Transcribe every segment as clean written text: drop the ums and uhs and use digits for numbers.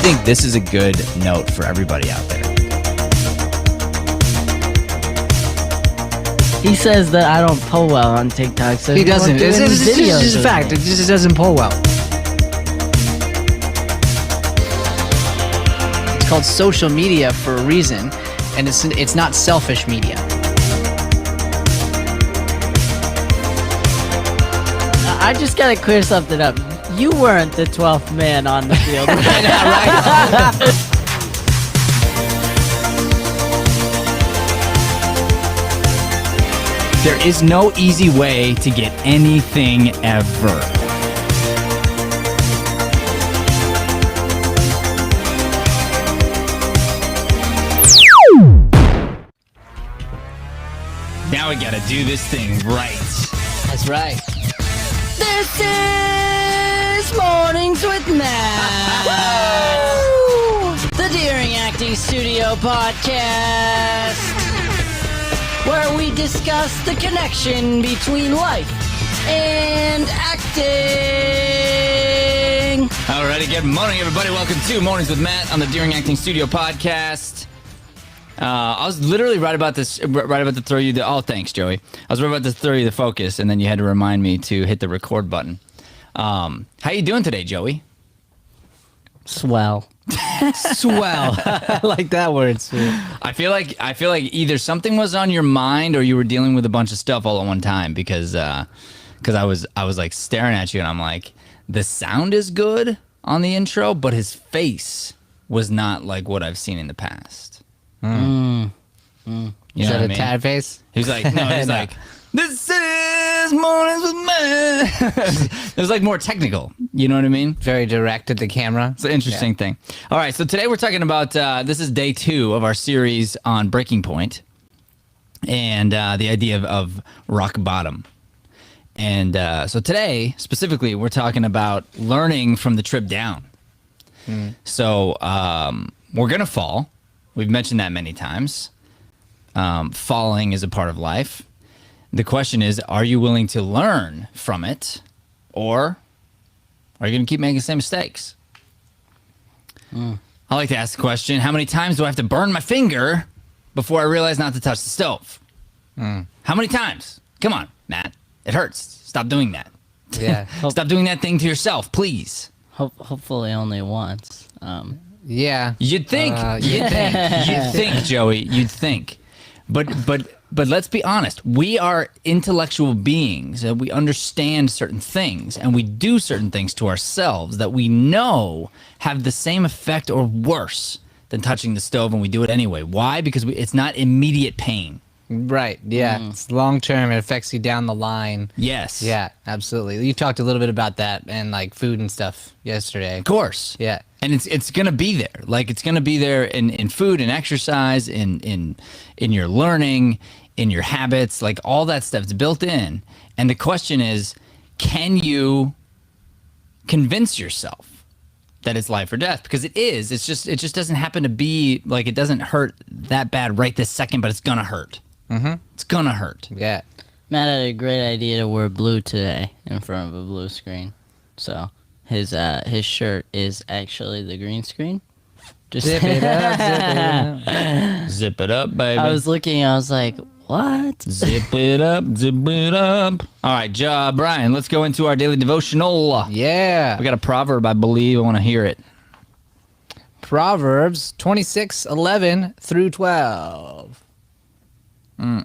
think this is a good note for everybody out there. He says that I don't pull well on TikTok, so He doesn't. It's It's a fact. It just doesn't pull well. It's called social media for a reason, and it's not selfish media. I just gotta clear something up. You weren't the 12th man on the field. Right? There is no easy way to get anything ever. Now we gotta do this thing right. That's right. This is Mornings with Matt. The Deering Acting Studio podcast, where we discuss the connection between life and acting. Alrighty, good morning, everybody. Welcome to Mornings with Matt on the Deering Acting Studio podcast. I was literally right about to throw you the. Oh, thanks, Joey. I was right about to throw you the focus, and then you had to remind me to hit the record button. How you doing today, Joey? Swell. Swell. I like that word. Swell. I feel like either something was on your mind or you were dealing with a bunch of stuff all at one time because I was like staring at you and I'm like, the sound is good on the intro, but his face was not like what I've seen in the past. You know Is that what I a mean? tad face? He was like, no, he's No. like, this is Mornings with Matt. It was like more technical. You know what I mean? Very direct at the camera. It's an interesting thing. All right, so today we're talking about, this is day 2 of our series on breaking point and the idea of rock bottom. And so today, specifically, we're talking about learning from the trip down. So we're going to fall. We've mentioned that many times. Falling is a part of life. The question is, are you willing to learn from it, or are you going to keep making the same mistakes? I like to ask the question, how many times do I have to burn my finger before I realize not to touch the stove? How many times? Come on, Matt. It hurts. Stop doing that. Yeah. Stop doing that thing to yourself, please. Hopefully only once. Yeah. You'd think. You'd think, Joey. You'd think. But let's be honest. We are intellectual beings, and we understand certain things, and we do certain things to ourselves that we know have the same effect or worse than touching the stove, and we do it anyway. Why? Because it's not immediate pain. Right. Yeah. It's long term. It affects you down the line. Yes. Yeah, absolutely. You talked a little bit about that and like food and stuff yesterday. Of course. Yeah. And it's gonna be there. Like it's gonna be there in food and exercise, in your learning, in your habits, like all that stuff. It's built in. And the question is, can you convince yourself that it's life or death? Because it is. It just doesn't happen to be like, it doesn't hurt that bad right this second, but it's gonna hurt. It's gonna hurt. Yeah. Matt had a great idea to wear blue today in front of a blue screen. So his shirt is actually the green screen. Just Zip it up, zip it up. Zip it up, baby. I was looking, I was like, what? Zip it up, zip it up. All right, Brian, let's go into our daily devotional. Yeah. We got a proverb, I believe. I want to hear it. Proverbs 26:11 through 12. The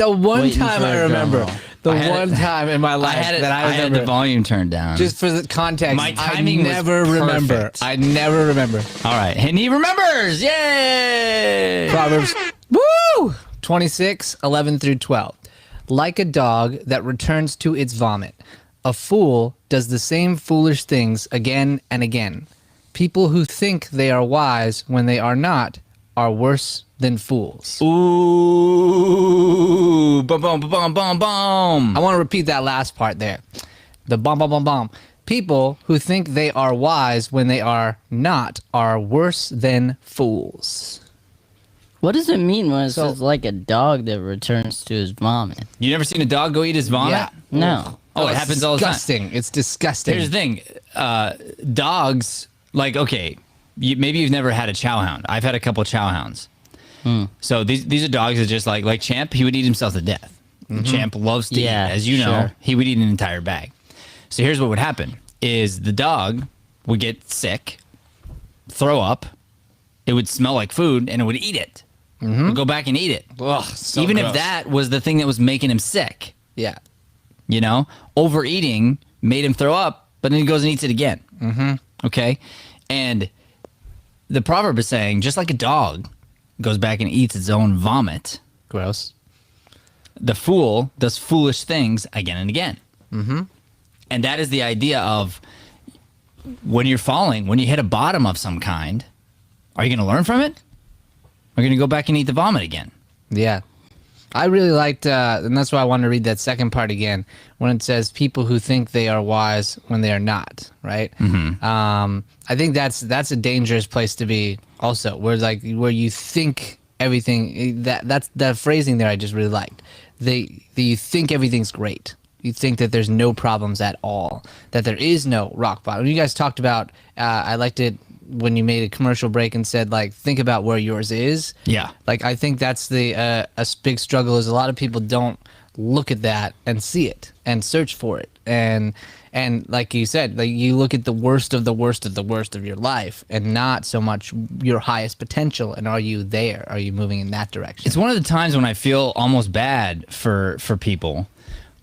one time I remember. One time in my life that I had remember. the volume turned down. Just for the context, My timing was I never remember. perfect. I never remember. All right, and he remembers. Yay! Proverbs, woo! 26:11 through 12. Like a dog that returns to its vomit, a fool does the same foolish things again and again. People who think they are wise when they are not are worse than fools. Ooh, boom, boom, boom, boom, boom. I want to repeat that last part there. The bomb, bomb, bomb, bomb. People who think they are wise when they are not are worse than fools. What does it mean when it says like a dog that returns to his vomit? You never seen a dog go eat his vomit? Yeah. No. Oh, it happens all the time. Disgusting. It's disgusting. Here's the thing. Dogs, like, okay, maybe you've never had a chow hound. I've had a couple chow hounds. So these are dogs that just like Champ, he would eat himself to death. Champ loves to eat. As you know, he would eat an entire bag. So here's what would happen is the dog would get sick, throw up, it would smell like food, and it would eat it. It would go back and eat it. Ugh, so Even gross. if that was the thing that was making him sick. Yeah. You know, overeating made him throw up, but then he goes and eats it again. Okay? And the proverb is saying, just like a dog goes back and eats its own vomit, Gross. the fool does foolish things again and again. And that is the idea of when you're falling, when you hit a bottom of some kind, are you going to learn from it? Or are you going to go back and eat the vomit again? Yeah. I really liked, and that's why I wanted to read that second part again, when it says people who think they are wise when they are not, right? I think that's a dangerous place to be also, where you think everything, that's that phrasing there I just really liked. You think everything's great. You think that there's no problems at all, that there is no rock bottom. You guys talked about, I liked it when you made a commercial break and said, like, think about where yours is. Yeah. Like, I think that's a big struggle is a lot of people don't look at that and see it and search for it. And like you said, like you look at the worst of the worst of the worst of your life and not so much your highest potential. And are you there? Are you moving in that direction? It's one of the times when I feel almost bad for people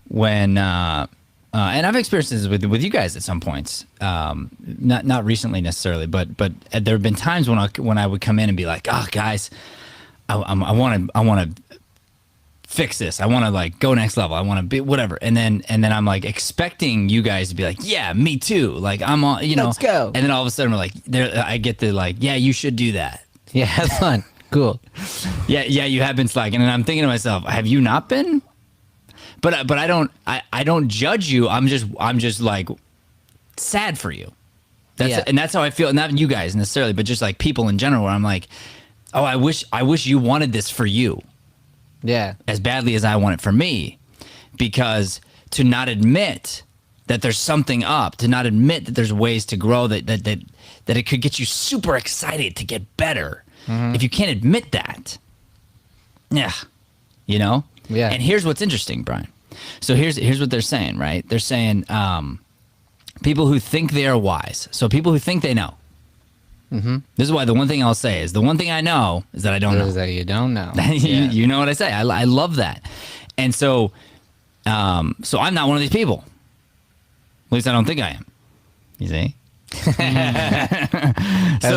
when, and I've experienced this with you guys at some points, not recently necessarily, but there have been times when I would come in and be like, oh guys, I want to fix this. I want to like go next level. I want to be whatever. And then I'm like expecting you guys to be like, yeah, me too. Like I'm on, Let's go. And then all of a sudden we're like, I get the like, yeah, you should do that. Yeah, have fun. Cool. Yeah, you have been slacking. And I'm thinking to myself, have you not been? But I don't judge you. I'm just like sad for you. And that's how I feel. Not you guys necessarily, but just like people in general. Where I'm like, oh, I wish you wanted this for you. Yeah. As badly as I want it for me, because to not admit that there's something up, to not admit that there's ways to grow, that it could get you super excited to get better. If you can't admit that, yeah, you know. Yeah. And here's what's interesting, Brian. So here's what they're saying, right? They're saying people who think they are wise. So people who think they know. This is why the one thing I'll say is the one thing I know is that I don't know. Is that you don't know. You know what I say. I love that. And so I'm not one of these people. At least I don't think I am. You see? That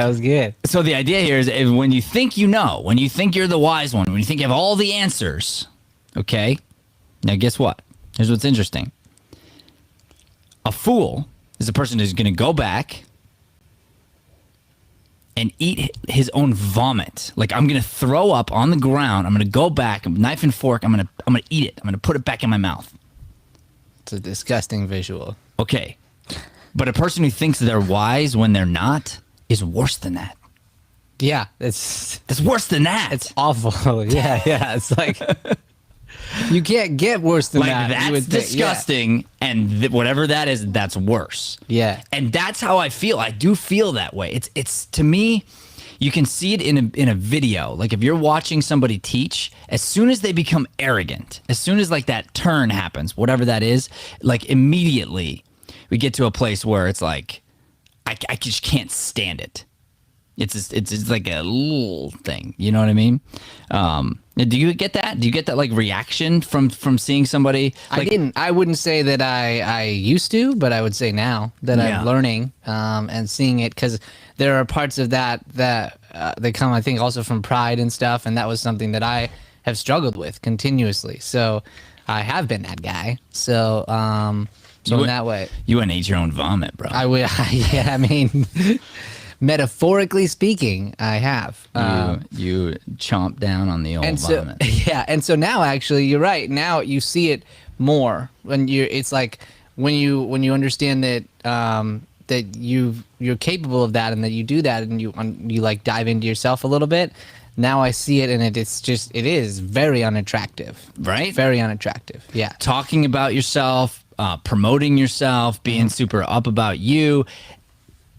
was good. So the idea here is when you think you know, when you think you're the wise one, when you think you have all the answers, okay? Now guess what? Here's what's interesting. A fool is a person who's going to go back and eat his own vomit. Like I'm going to throw up on the ground. I'm going to go back, knife and fork. I'm going to eat it. I'm going to put it back in my mouth. It's a disgusting visual. Okay. But a person who thinks they're wise when they're not is worse than that. Yeah, that's worse than that. It's awful. Yeah. It's like you can't get worse than like that. that's disgusting, and whatever that is, that's worse. Yeah, and that's how I feel. I do feel that way. It's to me, you can see it in a video. Like if you're watching somebody teach, as soon as they become arrogant, as soon as like that turn happens, whatever that is, like immediately we get to a place where it's like I just can't stand it. It's like a little thing, you know what I mean? Do you get that? Do you get that like reaction from seeing somebody? Like, I wouldn't say that I used to, but I would say now that I'm learning and seeing it, because there are parts of that come, I think, also from pride and stuff, and that was something that I have struggled with continuously. So I have been that guy. So in that way, you wouldn't eat your own vomit, bro. I would. Yeah, I mean. Metaphorically speaking, I have. You chomp down on the old vomit. Yeah, and so now actually, you're right. Now you see it more when you. It's like when you understand that that you're capable of that and that you do that and you like dive into yourself a little bit. Now I see it, and it is very unattractive. Right? Very unattractive. Yeah. Talking about yourself, promoting yourself, being super up about you,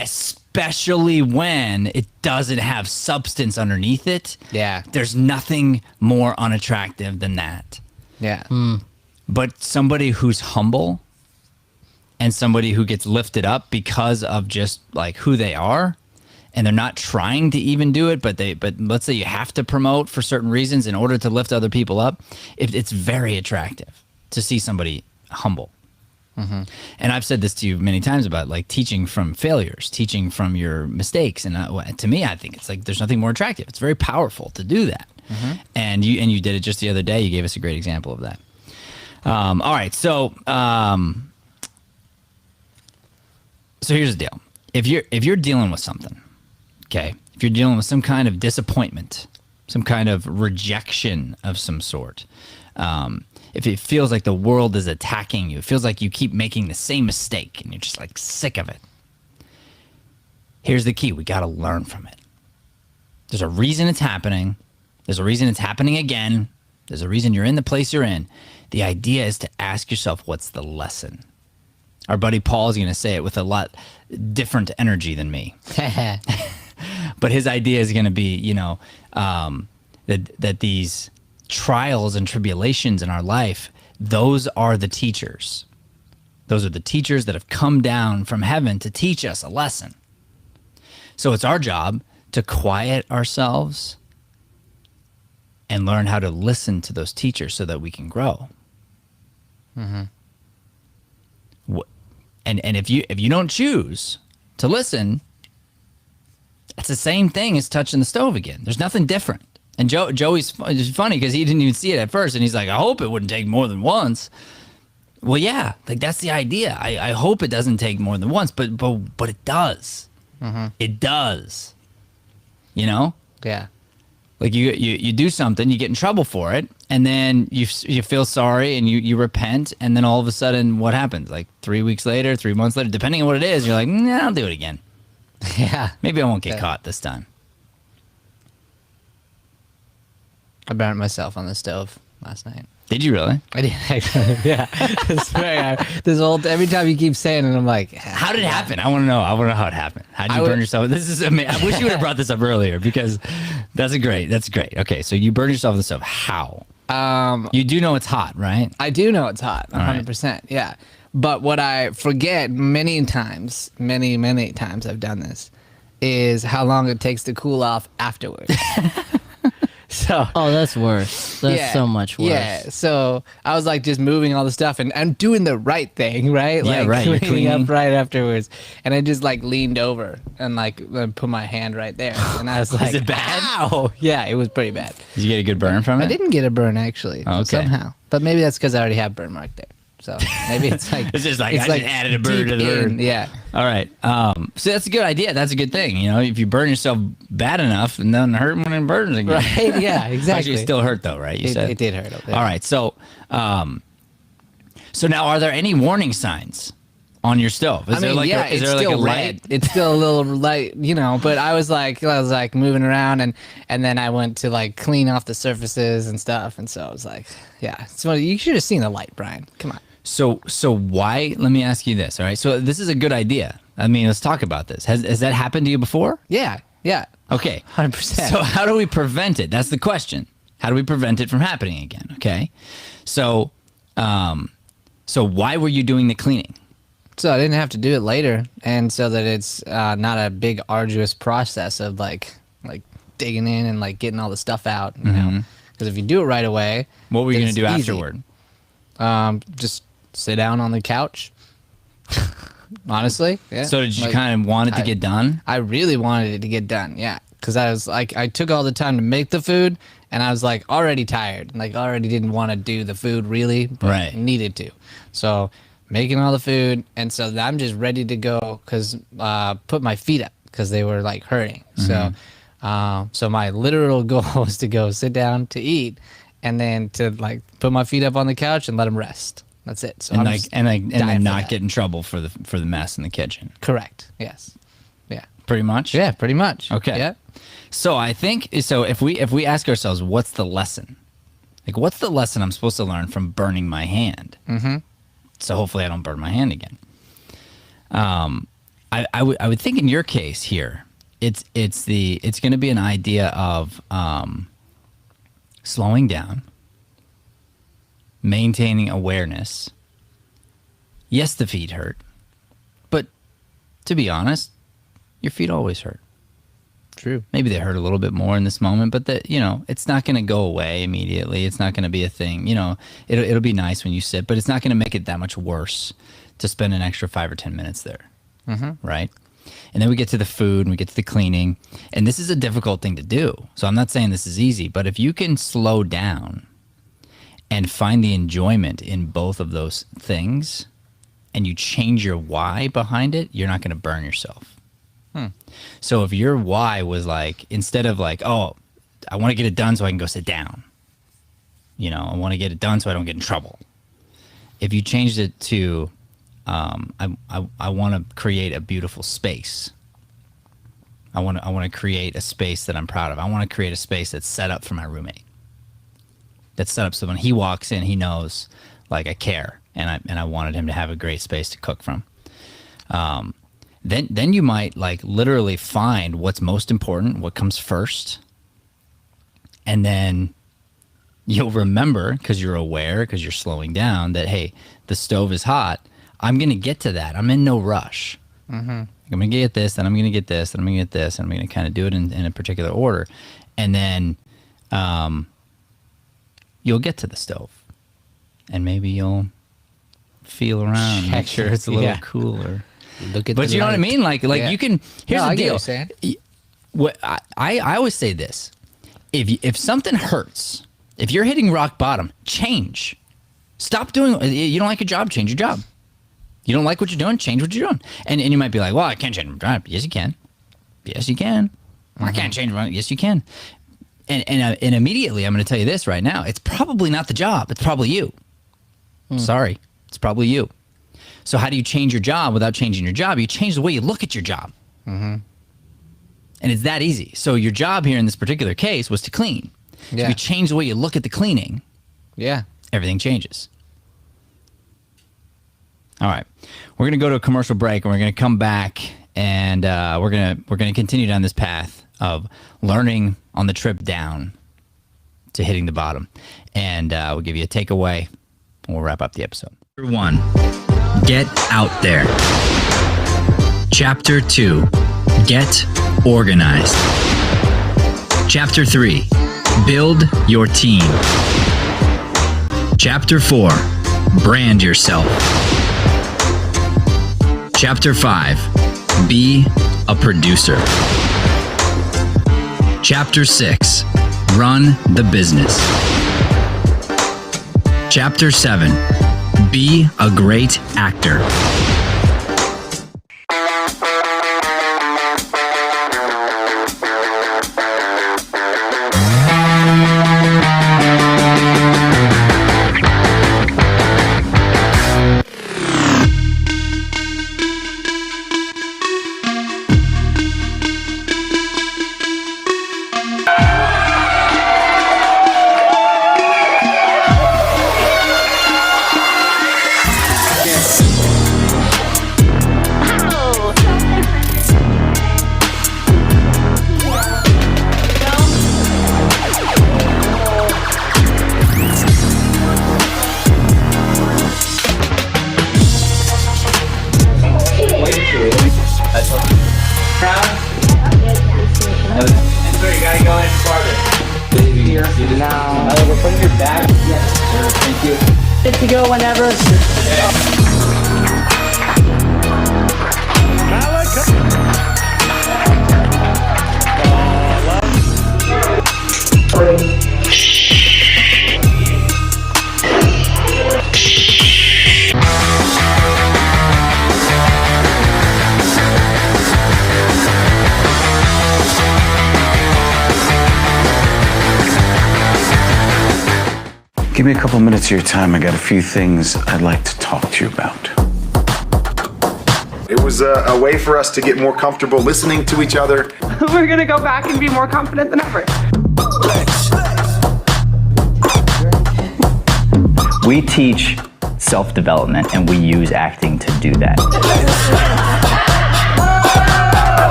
especially especially when it doesn't have substance underneath it. Yeah. There's nothing more unattractive than that. Yeah. But somebody who's humble and somebody who gets lifted up because of just like who they are, and they're not trying to even do it, but let's say you have to promote for certain reasons in order to lift other people up, it's very attractive to see somebody humble. And I've said this to you many times about like teaching from failures, teaching from your mistakes, and to me, I think it's like there's nothing more attractive. It's very powerful to do that, and you did it just the other day. You gave us a great example of that. All right, so here's the deal: if you're dealing with something, okay, if you're dealing with some kind of disappointment, some kind of rejection of some sort. If it feels like the world is attacking you, it feels like you keep making the same mistake and you're just like sick of it. Here's the key. We got to learn from it. There's a reason it's happening. There's a reason it's happening again. There's a reason you're in the place you're in. The idea is to ask yourself, what's the lesson? Our buddy Paul is going to say it with a lot different energy than me. But his idea is going to be, that these trials and tribulations in our life, those are the teachers. Those are the teachers that have come down from heaven to teach us a lesson. So it's our job to quiet ourselves and learn how to listen to those teachers so that we can grow. And if you don't choose to listen, it's the same thing as touching the stove again. There's nothing different. And Joey's funny because he didn't even see it at first, and he's like, I hope it wouldn't take more than once. Well, yeah, like that's the idea. I hope it doesn't take more than once, but it does. It does. Yeah. Like you do something, you get in trouble for it, and then you feel sorry and you repent, and then all of a sudden, what happens? Like 3 weeks later, 3 months later, depending on what it is, you're like, nah, I'll do it again. Yeah. Maybe I won't get caught this time. I burned myself on the stove last night. Did you really? I did actually. Yeah. Every time you keep saying it, I'm like, how did it happen? I want to know. I want to know how it happened. How did you burn yourself? This is amazing. I wish you would have brought this up earlier because that's great. Okay, so you burned yourself on the stove. How? You do know it's hot, right? I do know it's hot, 100%. Right. Yeah. But what I forget many times I've done this, is how long it takes to cool off afterwards. So, that's worse. That's so much worse. Yeah. So I was like just moving all the stuff and doing the right thing, right? Yeah, like right. You're cleaning cleaning up right afterwards. And I just like leaned over and like put my hand right there. And I was like, Is it bad? Ow! Yeah, it was pretty bad. Did you get a good burn from it? I didn't get a burn actually. Oh, okay. Somehow. But maybe that's because I already have burn mark there. So maybe it's like It's just like, I just added a burn to the burn. Yeah. All right. So that's a good idea. That's a good thing. If you burn yourself bad enough, and then hurt when it burns again. Right. Yeah. Exactly. Actually, it still hurt though, right? You said it did hurt. All right. So now, are there any warning signs on your stove? Is there like it's a still light? red. It's still a little light, but I was like moving around and then I went to like clean off the surfaces and stuff. And so I was like, yeah, so you should have seen the light, Brian. Come on. So why? Let me ask you this. All right. So this is a good idea. I mean, let's talk about this. Has that happened to you before? Yeah. Yeah. Okay. 100%. So how do we prevent it? That's the question. How do we prevent it from happening again? Okay. So why were you doing the cleaning? So I didn't have to do it later, and so that it's not a big arduous process of like digging in and like getting all the stuff out, Because if you do it right away, What were you then going to do it's easy. afterward? Just sit down on the couch. Honestly, yeah. So did you kind of want it to get done? I really wanted it to get done, yeah. Because I was like, I took all the time to make the food, and I was like already tired, like already didn't want to do the food really, but Right. needed to. So making all the food, and so I'm just ready to go because put my feet up because they were like hurting. So my literal goal was to go sit down to eat, and then to like put my feet up on the couch and let them rest. That's it. So And I'm like just and dying then for not that. get in trouble for the mess in the kitchen. Correct. Yes. Yeah. Pretty much. Yeah. Pretty much. Okay. Yeah. So I think if we ask ourselves, what's the lesson? Like, what's the lesson I'm supposed to learn from burning my hand? Mm-hmm. So hopefully I don't burn my hand again. I would think in your case here, it's going to be an idea of slowing down, maintaining awareness. Yes, the feet hurt, but to be honest, your feet always hurt. True. Maybe they hurt a little bit more in this moment, but it's not going to go away immediately. It's not going to be a thing. It'll be nice when you sit, but it's not going to make it that much worse to spend an extra 5 or 10 minutes there. Mm-hmm. Right? And then we get to the food and we get to the cleaning, and this is a difficult thing to do. So I'm not saying this is easy, but if you can slow down and find the enjoyment in both of those things, and you change your why behind it, you're not going to burn yourself. So if your why was like, instead of like, oh, I want to get it done so I can go sit down. I want to get it done so I don't get in trouble. If you changed it to, I want to create a beautiful space. I want to create a space that I'm proud of. I want to create a space that's set up for my roommate. That's set up so when he walks in, he knows like I care, and I wanted him to have a great space to cook from. Then you might like literally find what's most important, what comes first. And then you'll remember, because you're aware, because you're slowing down, that, hey, the stove is hot. I'm going to get to that. I'm in no rush. Mm-hmm. I'm going to get this, and I'm going to get this, and I'm going to get this, and I'm going to kind of do it in a particular order. And then you'll get to the stove. And maybe you'll feel around, make sure it's a little cooler. Look at but you know what I mean? Like you can. Here's the I get deal. what you're saying. What I always say this: if something hurts, if you're hitting rock bottom, change. Stop doing. You don't like your job, change your job. You don't like what you're doing, change what you're doing. And you might be like, well, I can't change my job. Yes, you can. Yes, you can. I can't change my. Yes, you can. And immediately, I'm going to tell you this right now: it's probably not the job. It's probably you. Sorry, it's probably you. So how do you change your job without changing your job? You change the way you look at your job. Mm-hmm. And it's that easy. So your job here in this particular case was to clean. So if you change the way you look at the cleaning, everything changes. All right. We're going to go to a commercial break, and we're going to come back, and we're going to continue down this path of learning on the trip down to hitting the bottom. And we'll give you a takeaway, and we'll wrap up the episode. Chapter 1. Get out there. Chapter 2. Get organized. Chapter 3. Build your team. Chapter 4. Brand yourself. Chapter 5. Be a producer. Chapter 6. Run the business. Chapter 7. Be a great actor. Good to go whenever. Give me a couple minutes of your time. I got a few things I'd like to talk to you about. It was a way for us to get more comfortable listening to each other. We're gonna go back and be more confident than ever. We teach self-development, and we use acting to do that.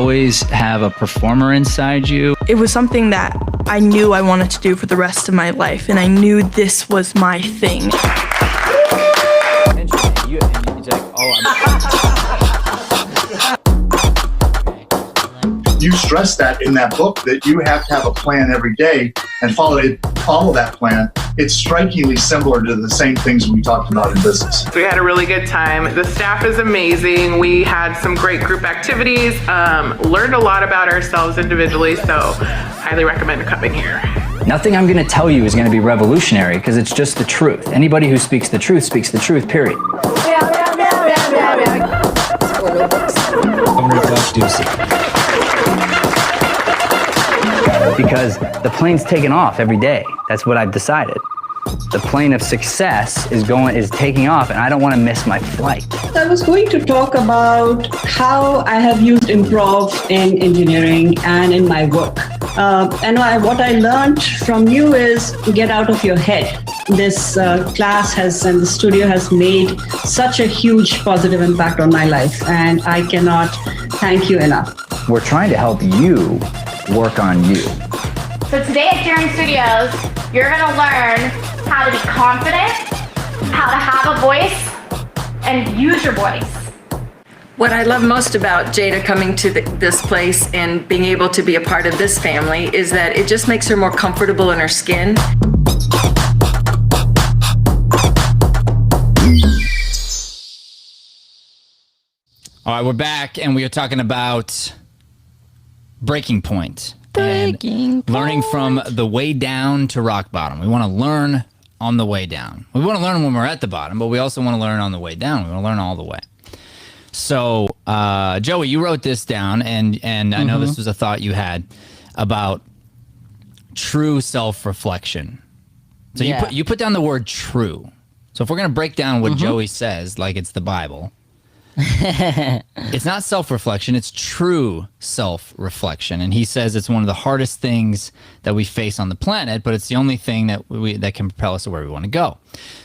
always have a performer inside you? It was something that I knew I wanted to do for the rest of my life, and I knew this was my thing. You stress that in that book, that you have to have a plan every day and follow that plan. It's strikingly similar to the same things we talked about in business. We had a really good time. The staff is amazing. We had some great group activities, learned a lot about ourselves individually, so highly recommend coming here. Nothing I'm going to tell you is going to be revolutionary because it's just the truth. Anybody who speaks the truth, period. Because the plane's taking off every day. That's what I've decided. The plane of success is taking off, and I don't want to miss my flight. I was going to talk about how I have used improv in engineering and in my work. What I learned from you is to get out of your head. This class and the studio has made such a huge positive impact on my life, and I cannot thank you enough. We're trying to help you work on you. So today at Daring Studios, you're gonna learn how to be confident, how to have a voice, and use your voice. What I love most about Jada coming to this place and being able to be a part of this family is that it just makes her more comfortable in her skin. All right, we're back, and we are talking about breaking point. Learning from the way down to rock bottom. We want to learn on the way down. We want to learn when we're at the bottom, but we also want to learn on the way down. We want to learn all the way. So, Joey, you wrote this down, and I know this was a thought you had about true self-reflection. So you put down the word true. So if we're going to break down what Joey says, like it's the Bible, it's not self-reflection, it's true self-reflection. And he says it's one of the hardest things that we face on the planet, but it's the only thing that can propel us to where we want to go.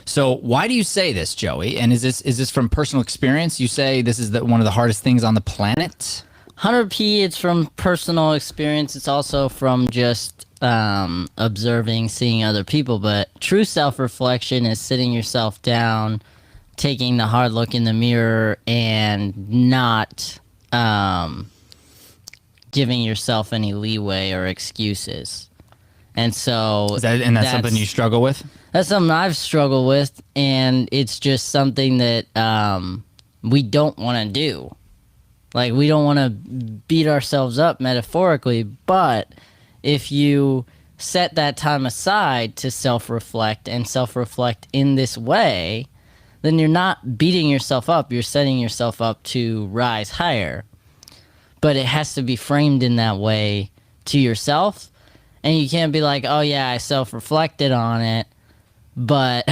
So why do you say this, Joey? And is this from personal experience? You say this is one of the hardest things on the planet? 100p, it's from personal experience. It's also from just observing, seeing other people. But true self-reflection is sitting yourself down, taking the hard look in the mirror, and not giving yourself any leeway or excuses. And so that's something you struggle with? That's something I've struggled with, and it's just something that we don't want to do. Like, we don't want to beat ourselves up metaphorically, but if you set that time aside to self-reflect and self-reflect in this way, then you're not beating yourself up. You're setting yourself up to rise higher. But it has to be framed in that way to yourself. And you can't be like, oh yeah, I self-reflected on it, but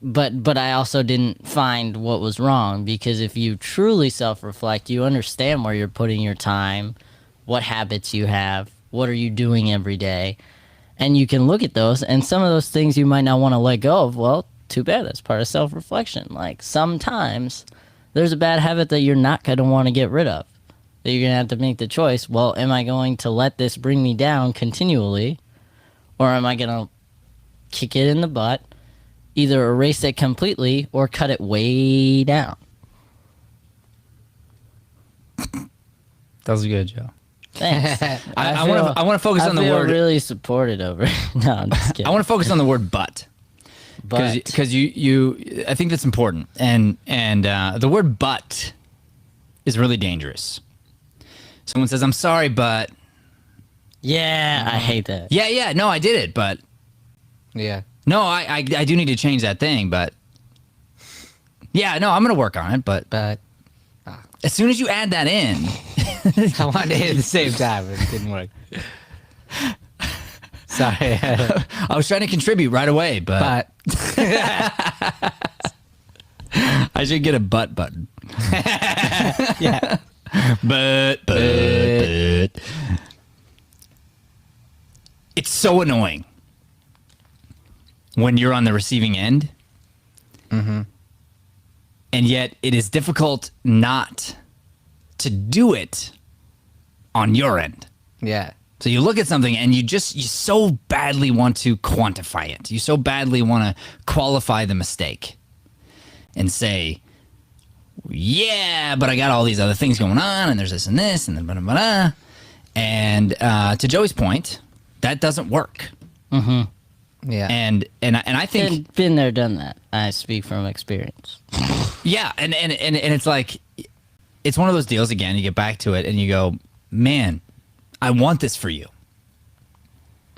but I also didn't find what was wrong. Because if you truly self-reflect, you understand where you're putting your time, what habits you have, what are you doing every day. And you can look at those, and some of those things you might not want to let go of. Well, too bad. That's part of self-reflection. Like, sometimes there's a bad habit that you're not going to want to get rid of. That you're going to have to make the choice. Well, am I going to let this bring me down continually? Or am I going to kick it in the butt, either erase it completely or cut it way down? That was good, Joe. Thanks. I want to focus on the word. I feel really supported over it. No, I'm just kidding. I want to focus on the word but. Because you I think that's important, and the word but is really dangerous. Someone says, I'm sorry, but yeah, I hate that. Yeah, no, I did it, but yeah, no, I do need to change that thing, but yeah, no, I'm gonna work on it, but as soon as you add that in, I wanted to hit it at the same time, but it didn't work. Sorry. I was trying to contribute right away, but I should get a butt button. Yeah. But it's so annoying when you're on the receiving end. And yet it is difficult not to do it on your end. Yeah. So you look at something and you so badly want to quantify it. You so badly want to qualify the mistake and say, yeah, but I got all these other things going on, and there's this and this, and then blah, blah, blah. And to Joey's point, that doesn't work. Mm-hmm. Yeah. And I think been there, done that. I speak from experience. yeah, and it's like it's one of those deals again. You get back to it and you go, man, I want this for you.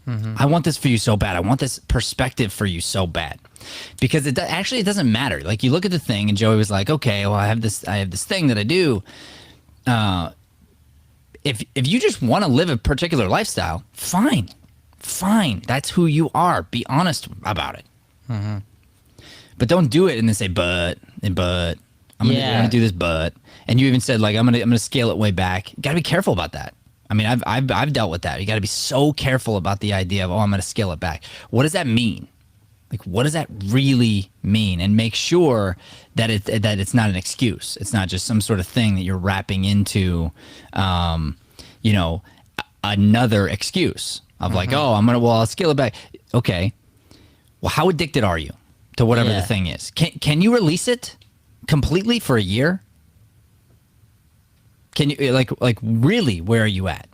Mm-hmm. I want this for you so bad. I want this perspective for you so bad, because it doesn't matter. Like you look at the thing, and Joey was like, "Okay, well, I have this thing that I do." If you just want to live a particular lifestyle, fine. That's who you are. Be honest about it. Mm-hmm. But don't do it and then say but. I'm gonna do this but. And you even said like I'm gonna scale it way back. You gotta be careful about that. I mean, I've dealt with that. You got to be so careful about the idea of, I'm going to scale it back. What does that mean? Like, what does that really mean? And make sure that it's not an excuse. It's not just some sort of thing that you're wrapping into, another excuse of like, I'll scale it back. Okay. Well, how addicted are you to whatever the thing is? Can you release it completely for a year? Can you like really? Where are you at?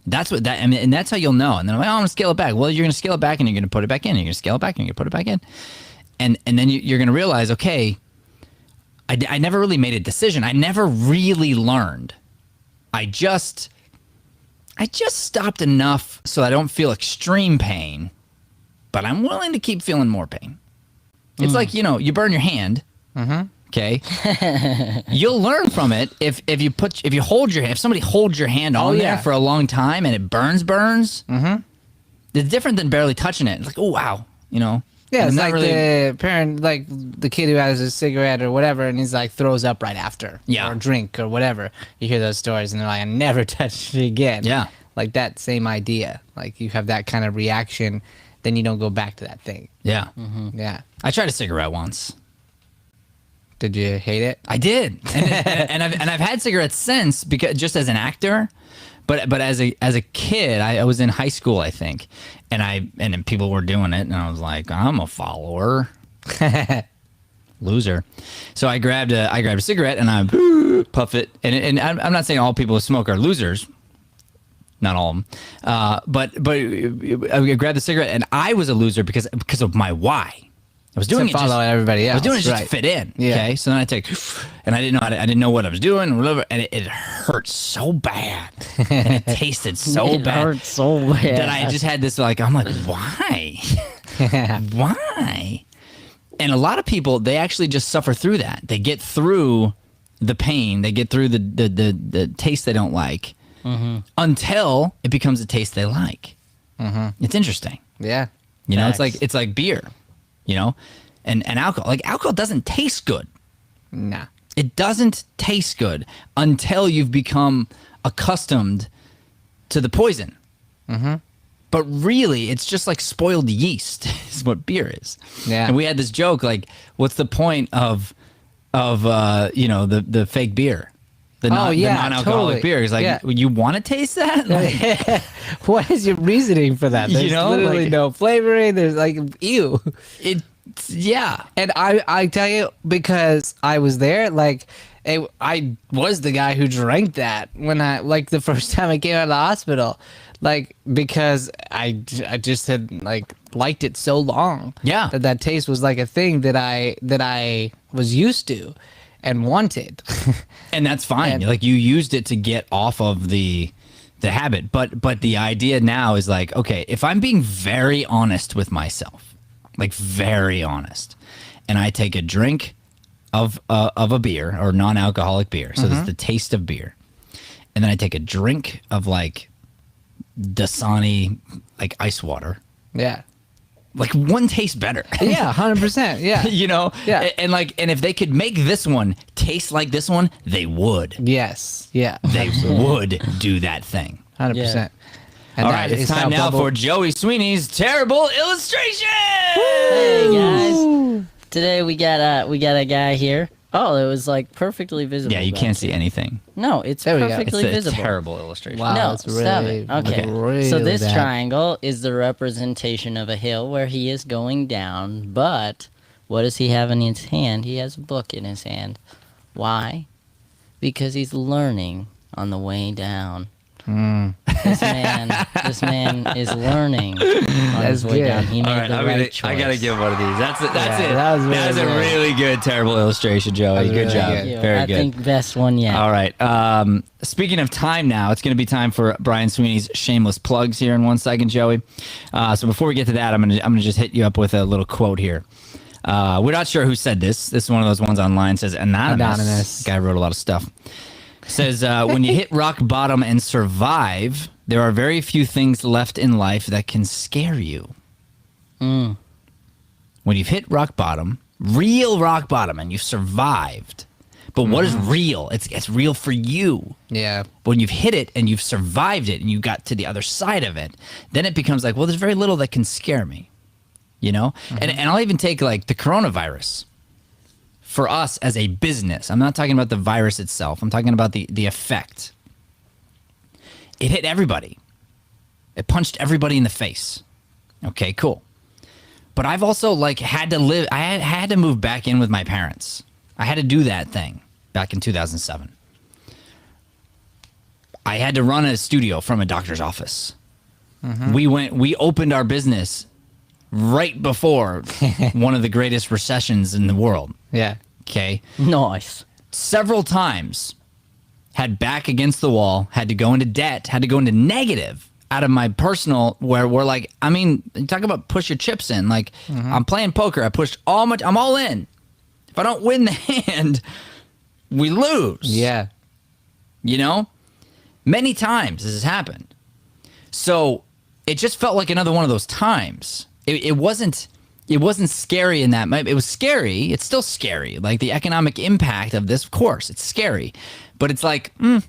That's what that. I mean, and that's how you'll know. And then I'm like, I'm gonna scale it back. Well, you're gonna scale it back, and you're gonna put it back in. You're gonna scale it back, and you're gonna put it back in. And then you're gonna realize, okay, I never really made a decision. I never really learned. I just stopped enough so I don't feel extreme pain, but I'm willing to keep feeling more pain. It's like you burn your hand. Mm-hmm. Okay, you'll learn from it if somebody holds your hand on there for a long time and it burns. Mm-hmm. It's different than barely touching it. It's like, oh wow, Yeah, it's like the parent, like the kid who has a cigarette or whatever, and he's like throws up right after, or a drink or whatever. You hear those stories, and they're like, I never touched it again. Yeah, like that same idea. Like you have that kind of reaction, then you don't go back to that thing. Yeah, yeah. I tried a cigarette once. Did you hate it? I did, and I've had cigarettes since, because just as an actor, but as a kid, I was in high school, I think, and then people were doing it, and I was like, I'm a follower, loser. So I grabbed a cigarette and I puff it, and I'm not saying all people who smoke are losers, not all of them, but I grabbed the cigarette, and I was a loser because of my why. I was doing to follow everybody else. I was doing it just to fit in. Yeah. Okay, so then I and I didn't know what I was doing, or whatever, and it hurt so bad, and it tasted so bad. It hurt so bad that I just had this I'm like, why, why? And a lot of people, they actually just suffer through that. They get through the pain, they get through the taste they don't like, until it becomes a taste they like. It's interesting. Yeah, it's like beer. And alcohol. Like, alcohol doesn't taste good. Nah. It doesn't taste good until you've become accustomed to the poison. But really, it's just like spoiled yeast is what beer is. Yeah. And we had this joke, like, what's the point of the fake beer? The non-alcoholic totally. beer. It's like, you want to taste that? Like, what is your reasoning for that? There's literally no flavoring. There's like, ew. Yeah. And I tell you, because I was there, I was the guy who drank that when the first time I came out of the hospital, because I just had liked it so long. Yeah. That taste was like a thing that I was used to and wanted. And that's fine. You used it to get off of the habit. But the idea now is like, okay, if I'm being very honest with myself, very honest, and I take a drink of a beer or non-alcoholic beer, so this is the taste of beer, and then I take a drink of Dasani ice water. Yeah. One tastes better. Yeah, 100%. Yeah. Yeah. And if they could make this one taste like this one, they would. Yes. Yeah. They would do that thing. 100%. Yeah. All right, it's time now for Joey Sweeney's terrible illustration. Hey guys, today we got a guy here Oh, it was like perfectly visible. Yeah, you back can't see here. anything. No, it's There we go. perfectly It's a visible. terrible illustration. Wow, No, that's stop really, it. Okay. really So this bad. triangle is the representation of a hill where he is going down, but what does he have in his hand? He has a book in his hand. Why? Because he's learning on the way down. This man is learning on his way good. down. He made All right, the right choice. I gotta give one of these. That's it. that was really That was a good. really good terrible illustration, Joey. was Good really job. good. Thank you. Very I good. think best one yet. All right. Speaking of time now, it's going to be time for Brian Sweeney's shameless plugs here in 1 second, Joey. So before we get to that, I'm gonna just hit you up with a little quote here. We're not sure who said this. This is one of those ones online. It says anonymous. Guy wrote a lot of stuff. Says when you hit rock bottom and survive, there are very few things left in life that can scare you. When you've hit rock bottom, real rock bottom, and you've survived. But what is real? It's real for you. Yeah. But when you've hit it and you've survived it and you got to the other side of it, then it becomes like, well, there's very little that can scare me. You know? And I'll even take like the coronavirus. For us as a business, I'm not talking about the virus itself. I'm talking about the effect. It hit everybody. It punched everybody in the face. Okay, cool. But I've also like had to live. I had to move back in with my parents. I had to do that thing back in 2007. I had to run a studio from a doctor's office. We opened our business right before one of the greatest recessions in the world. Yeah. Okay. Nice. Several times had back against the wall, had to go into debt, had to go into negative out of my personal where we're like, I mean, talk about push your chips in. Like I'm playing poker. I pushed I'm all in. If I don't win the hand, we lose. Yeah. You know? Many times this has happened. So it just felt like another one of those times. It wasn't scary in that. It was scary. It's still scary. Like the economic impact of this, of course, it's scary. But it's like, I've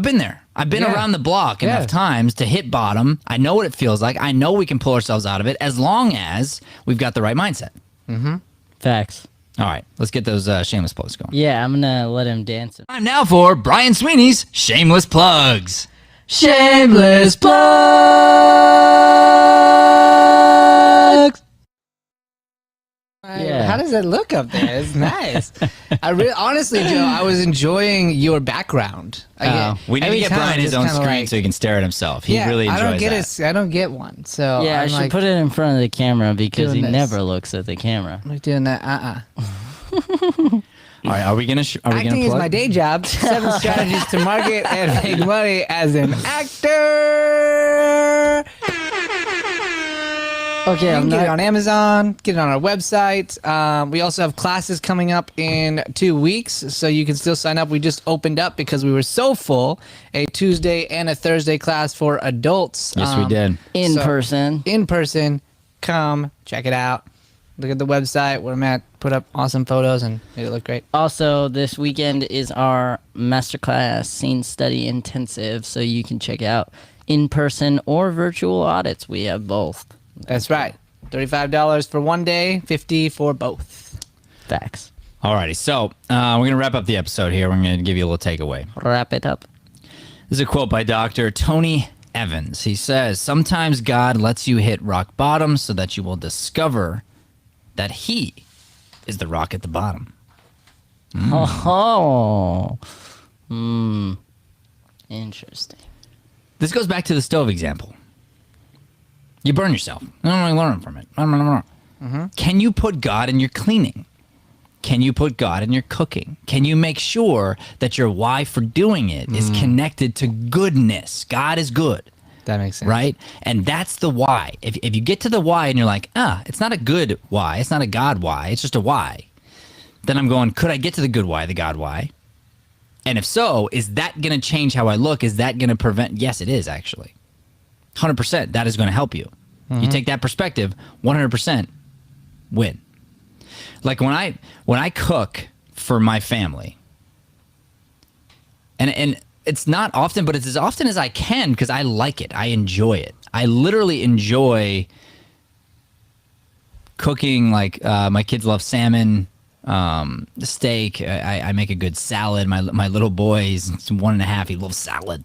been there. I've been around the block enough times to hit bottom. I know what it feels like. I know we can pull ourselves out of it as long as we've got the right mindset. Facts. All right, let's get those shameless plugs going. Yeah, I'm gonna let him dance. Time now for Brian Sweeney's shameless plugs. Shameless plugs. Yeah. How does that look up there? It's nice. Honestly, Joe, I was enjoying your background. We need to get Brian his own screen so he can stare at himself. He really enjoys I don't get one. So Yeah, I should put it in front of the camera because he doing this. never looks at the camera. I'm like doing that. All right, are we gonna Acting is plug? my day job. 7 strategies to market and make money as an actor. Okay, You I'm can get it not. on Amazon, get it on our website. We also have classes coming up in 2 weeks, so you can still sign up. We just opened up because we were so full, a Tuesday and a Thursday class for adults. Yes, we did. In person. In person, come, check it out. Look at the website where Matt put up awesome photos and made it look great. Also, this weekend is our masterclass scene study intensive, so you can check out in person or virtual audits. We have both. That's right. $35 for 1 day, $50 for both. Facts. Alrighty, so we're going to wrap up the episode here. We're going to give you a little takeaway. Wrap it up. This is a quote by Dr. Tony Evans. He says, sometimes God lets you hit rock bottom so that you will discover that he is the rock at the bottom. Oh. Interesting. This goes back to the stove example. You burn yourself. I don't really learn from it. Can you put God in your cleaning? Can you put God in your cooking? Can you make sure that your why for doing it is connected to goodness? God is good. That makes sense. Right? And that's the why. If you get to the why and you're like, it's not a good why. It's not a God why. It's just a why. Then I'm going, could I get to the good why, the God why? And if so, is that going to change how I look? Is that going to prevent? Yes, it is actually. 100%. That is going to help you. You take that perspective, 100% win. Like when I cook for my family, and it's not often, but it's as often as I can because I like it. I enjoy it. I literally enjoy cooking. Like my kids love salmon. steak. I make a good salad. My little boy, he's 1.5. He loves salad.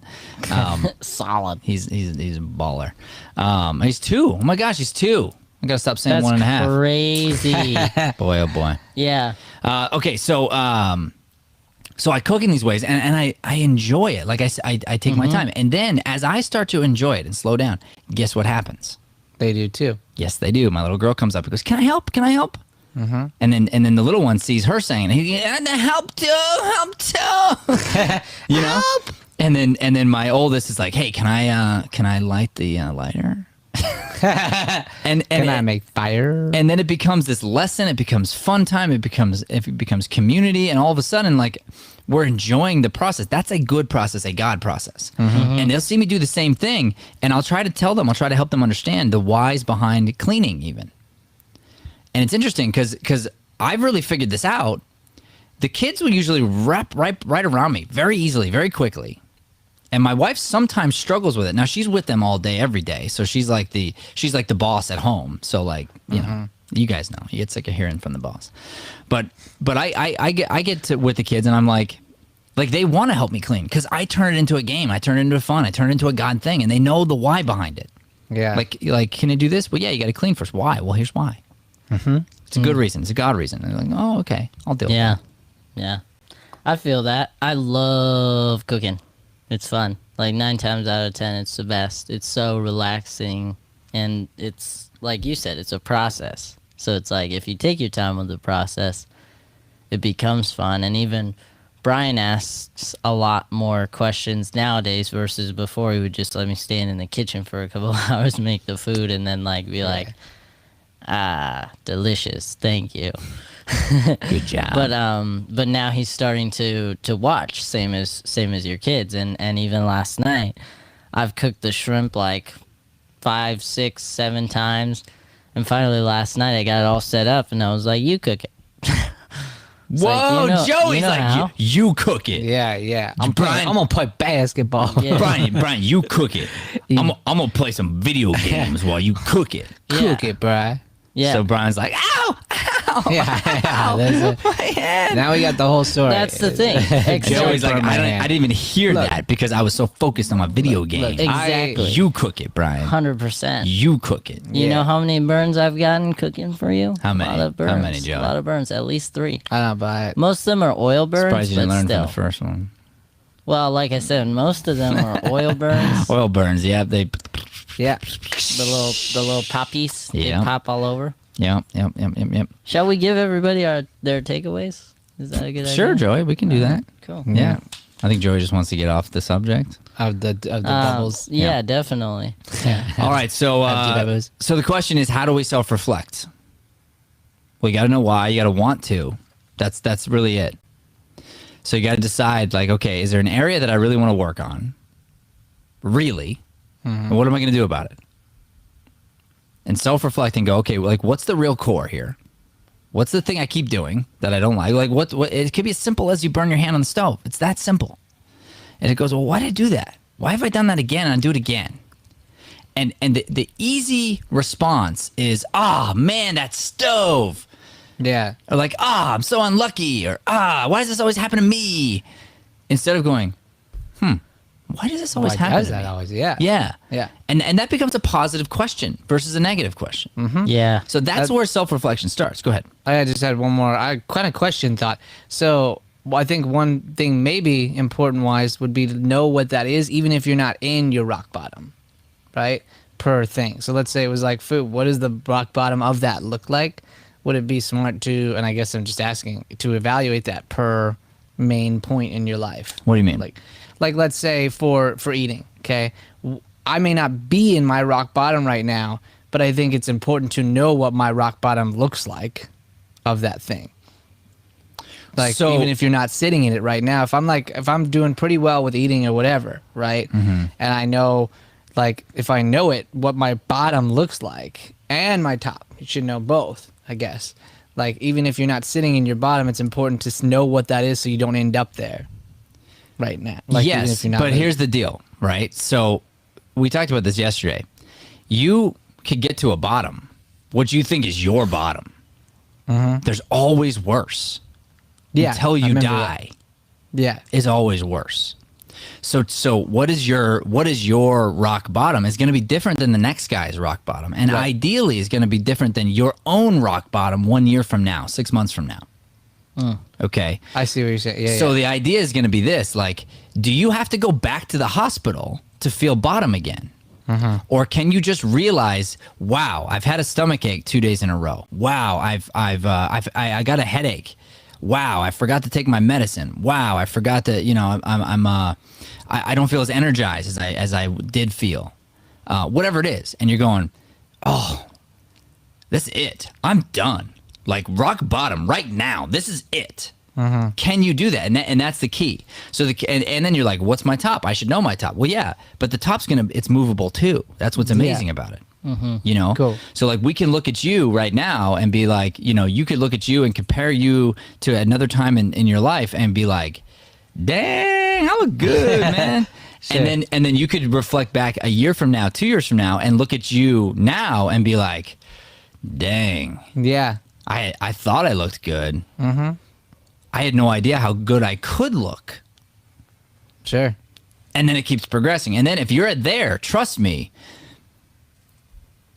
Solid. He's a baller. He's 2. Oh my gosh, he's 2. I gotta stop saying That's 1.5. crazy. Boy, oh boy. Yeah. Okay, so I cook in these ways, and I enjoy it. Like I take my time, and then as I start to enjoy it and slow down, guess what happens? They do too. Yes, they do. My little girl comes up and goes, "Can I help? Can I help?" Mm-hmm. And then the little one sees her saying, "Help too." You know. Help! And then my oldest is like, "Hey, can I light the lighter?" and Can I make fire? And then it becomes this lesson. It becomes fun time. It becomes community, and all of a sudden, like, we're enjoying the process. That's a good process, a God process. And they'll see me do the same thing, and I'll try to tell them. I'll try to help them understand the whys behind cleaning, even. And it's interesting because I've really figured this out. The kids will usually wrap right around me very easily, very quickly. And my wife sometimes struggles with it. Now she's with them all day, every day. So she's like the boss at home. So, like, you know, you guys know, you get sick of hearing from the boss. But I get to with the kids, and I'm like they want to help me clean because I turn it into a game. I turn it into fun. I turn it into a God thing, and they know the why behind it. Yeah. Like, can I do this? Well, yeah, you got to clean first. Why? Well, here's why. It's a good reason. It's a God reason. And they're like, oh, okay, I'll do it. Yeah. I feel that. I love cooking. It's fun. Like 9 times out of 10, it's the best. It's so relaxing, and it's like you said, it's a process. So it's like if you take your time with the process, it becomes fun. And even Brian asks a lot more questions nowadays versus before. He would just let me stand in the kitchen for a couple of hours, make the food, and then be like, delicious, thank you. Good job. But now he's starting to watch, same as your kids, and even last night I've cooked the shrimp like 5, 6, 7 times, and finally last night I got it all set up, and I was like, you cook it. Whoa, Joey's like, you cook it. Yeah. I'm gonna play basketball. Yeah. Brian, you cook it. I'm gonna play some video games while you cook it. Cook it, Brian. Yeah. So Brian's like, ow. Yeah, that's it. Now we got the whole story. That's the thing. Joey's like, I didn't even hear that because I was so focused on my video game. Exactly. You cook it, Brian. 100%. You cook it. You know how many burns I've gotten cooking for you? How many? A lot of burns. How many, Joe? A lot of burns. At least 3. I don't buy it. Most of them are oil burns. Surprised you didn't but learn still. from the first one. Well, like I said, most of them are oil burns. Oil burns, yeah. Yeah. The little poppies. Yeah. They pop all over. Yep. Shall we give everybody their takeaways? Is that a good idea? Sure, Joey, we can do that. Cool. Yeah. I think Joey just wants to get off the subject. Of the bubbles. Yeah, definitely. All right, so the question is, how do we self-reflect? Well, you got to know why. You got to want to. That's really it. So you got to decide, like, okay, is there an area that I really want to work on? Really? And what am I going to do about it? And self-reflect and go, okay, like, what's the real core here? What's the thing I keep doing that I don't like? Like, what? It could be as simple as you burn your hand on the stove. It's that simple. And it goes, well, why did I do that? Why have I done that again? And I do it again. And the easy response is, man, that stove. Yeah. Or like, I'm so unlucky. Or, why does this always happen to me? Instead of going, why does this always happen to me? Always? Yeah. Yeah. And that becomes a positive question versus a negative question. Yeah. So that's where self-reflection starts. Go ahead. I just had one more kind of question thought. So I think one thing maybe important-wise would be to know what that is, even if you're not in your rock bottom, right? Per thing. So let's say it was like food. What does the rock bottom of that look like? Would it be smart to, and I guess I'm just asking, to evaluate that per main point in your life? What do you mean? Like let's say for eating, okay? I may not be in my rock bottom right now, but I think it's important to know what my rock bottom looks like of that thing. Like, So- even if you're not sitting in it right now, if I'm doing pretty well with eating or whatever, right? And I know, like, if I know it, what my bottom looks like and my top, you should know both, I guess. Like, even if you're not sitting in your bottom, it's important to know what that is so you don't end up there right now. Like, even yes, if you're not but here's the deal, right? So we talked about this yesterday. You could get to a bottom, what you think is your bottom. There's always worse. Yeah, Until I you remember die Yeah. is always worse. So what is your rock bottom is going to be different than the next guy's rock bottom, and ideally is going to be different than your own rock bottom 1 year from now, 6 months from now. Okay. I see what you're saying. Yeah. So the idea is going to be this: like, do you have to go back to the hospital to feel bottom again? Or can you just realize, wow, I've had a stomach ache 2 days in a row. Wow, I got a headache. Wow, I forgot to take my medicine. Wow, I forgot to, I don't feel as energized as I did feel. Whatever it is, and you're going, oh, that's it. I'm done. Like rock bottom right now. This is it. Can you do that? And that's the key. So and then you're like, what's my top? I should know my top. Well, yeah, but the top's it's movable too. That's what's amazing about it. Cool. So like we can look at you right now and be like, you could look at you and compare you to another time in your life and be like, dang, I look good, man. Sure. And then you could reflect back a year from now, 2 years from now, and look at you now and be like, dang. Yeah. I thought I looked good. I had no idea how good I could look. Sure. And then it keeps progressing. And then if you're at there, trust me,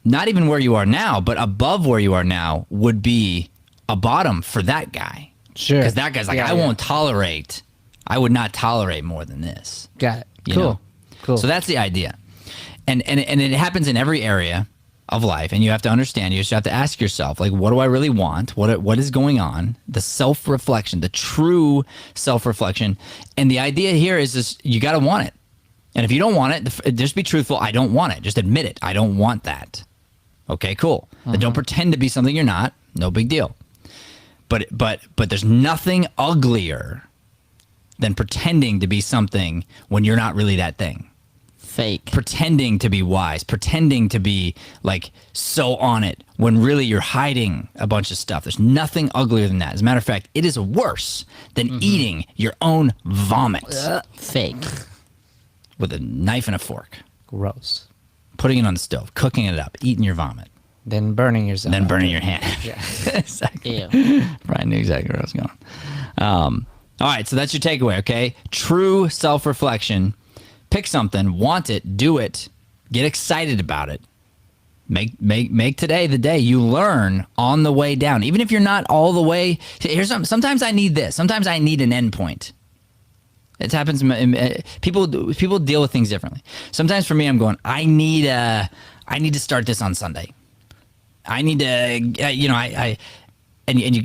not even where you are now, but above where you are now would be a bottom for that guy. Sure. Because that guy's like, I would not tolerate more than this. Got it. You Cool. know? Cool. So that's the idea. And it happens in every area of life, and you have to understand, you just have to ask yourself, like, what do I really want? What is going on? The self-reflection, the true self-reflection. And the idea here is just, you got to want it. And if you don't want it, just be truthful. I don't want it. Just admit it. I don't want that. Okay, cool. But don't pretend to be something you're not. No big deal. But there's nothing uglier than pretending to be something when you're not really that thing. Fake. Pretending to be wise, pretending to be like so on it when really you're hiding a bunch of stuff. There's nothing uglier than that. As a matter of fact, it is worse than eating your own vomit. Fake. With a knife and a fork. Gross. Putting it on the stove, cooking it up, eating your vomit. Then burning yourself. Then burning your hand. Yeah. Exactly. Ew. Brian knew exactly where I was going. All right, so that's your takeaway, okay? True self-reflection. Pick something, want it, do it, get excited about it. Make today the day you learn on the way down. Even if you're not all the way. Here's something. Sometimes I need this. Sometimes I need an endpoint. It happens. People deal with things differently. Sometimes for me, I'm going, I need to start this on Sunday. I need to,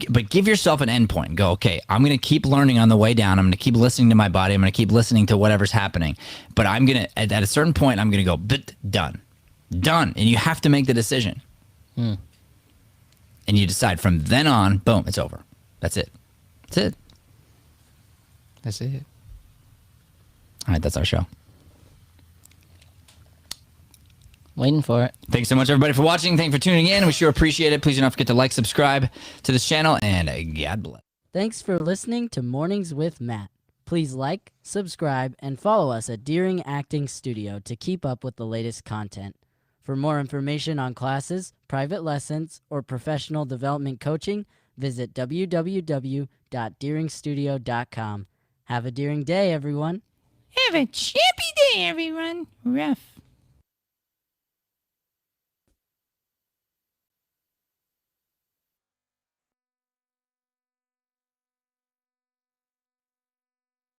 but give yourself an endpoint and go, okay, I'm going to keep learning on the way down. I'm going to keep listening to my body. I'm going to keep listening to whatever's happening. But I'm going to, at a certain point, I'm going to go, done. And you have to make the decision. And you decide from then on, boom, it's over. That's it. That's it. All right, that's our show. Waiting for it. Thanks so much, everybody, for watching. Thanks for tuning in. We sure appreciate it. Please do not forget to like, subscribe to this channel, and God bless. Thanks for listening to Mornings with Matt. Please like, subscribe, and follow us at Deering Acting Studio to keep up with the latest content. For more information on classes, private lessons, or professional development coaching, visit www.deeringstudio.com. Have a Deering day, everyone. Have a chippy day, everyone. Rough.